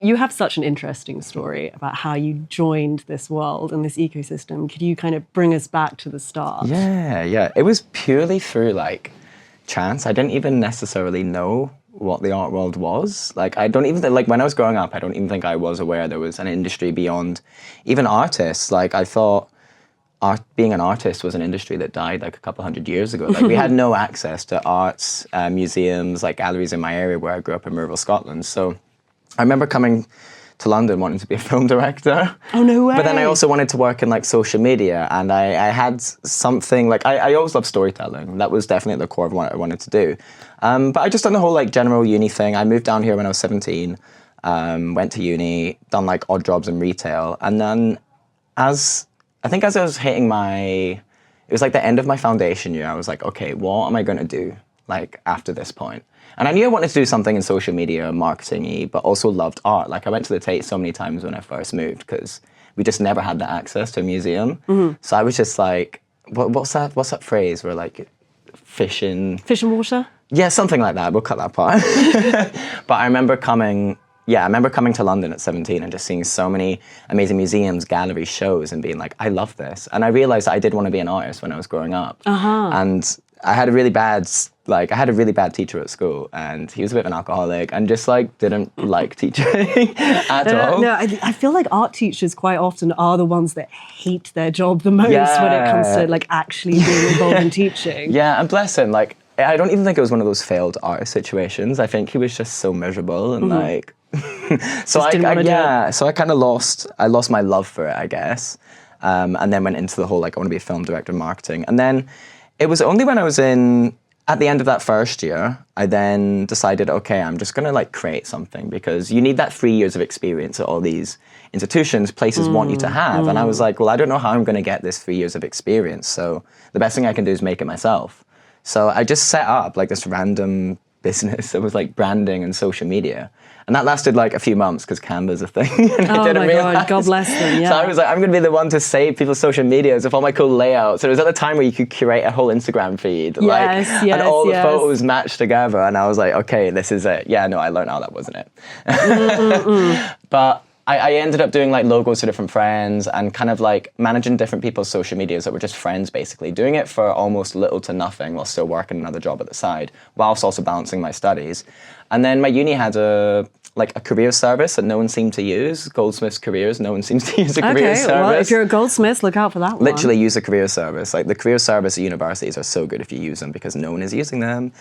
You have such an interesting story about how you joined this world and this ecosystem. Could you kind of bring us back to the start? Yeah. It was purely through like chance. I didn't even necessarily know what the art world was. Like, I don't even, like when I was growing up, I don't even think I was aware there was an industry beyond even artists. Like, I thought being an artist was an industry that died like a couple hundred years ago. Like, we had no access to arts, museums, like galleries in my area where I grew up in rural Scotland. So I remember coming to London wanting to be a film director. Oh, no way. But then I also wanted to work in like social media, and I had something like, I always loved storytelling. That was definitely at the core of what I wanted to do. But I just done the whole like general uni thing. I moved down here when I was 17, went to uni, done like odd jobs in retail. And then as I was hitting it was like the end of my foundation year, I was like, okay, what am I going to do like after this point? And I knew I wanted to do something in social media, marketing-y, but also loved art. Like, I went to the Tate so many times when I first moved because we just never had the access to a museum. Mm-hmm. So I was just like, what's that phrase where like fish and water? Yeah, something like that. We'll cut that part. But I remember coming to London at 17 and just seeing so many amazing museums, galleries, shows, and being like, I love this. And I realized that I did want to be an artist when I was growing up. Uh-huh. And I had a really bad teacher at school, and he was a bit of an alcoholic and just like didn't like teaching at all. No, I feel like art teachers quite often are the ones that hate their job the most when it comes to like actually being involved in teaching. Yeah, and bless him, like I don't even think it was one of those failed artist situations. I think he was just so miserable and like so I kind of lost my love for it, I guess. And then went into the whole like I want to be a film director, marketing. And then it was only when I was at the end of that first year, I then decided, okay, I'm just gonna like create something, because you need that 3 years of experience at all these institutions, places want you to have. And I was like, well, I don't know how I'm gonna get this 3 years of experience. So the best thing I can do is make it myself. So I just set up like this random business that was like branding and social media. And that lasted like a few months because Canva's a thing. And I didn't realize. God, God bless them, yeah. So I was like, I'm going to be the one to save people's social medias with all my cool layouts. And it was at the time where you could curate a whole Instagram feed. And all the photos matched together. And I was like, okay, this is it. Yeah, no, I learned how that wasn't it. But I ended up doing like logos for different friends and kind of like managing different people's social medias that were just friends, basically. Doing it for almost little to nothing while still working another job at the side, whilst also balancing my studies. And then my uni had a career service that no one seemed to use. Goldsmiths Careers, no one seems to use a career service. Well, if you're a goldsmith, look out for that one. Literally use a career service. Like the career service at universities are so good if you use them because no one is using them.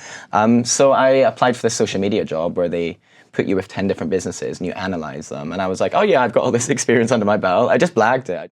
So I applied for this social media job where they put you with 10 different businesses and you analyze them. And I was like, oh yeah, I've got all this experience under my belt. I just blagged it.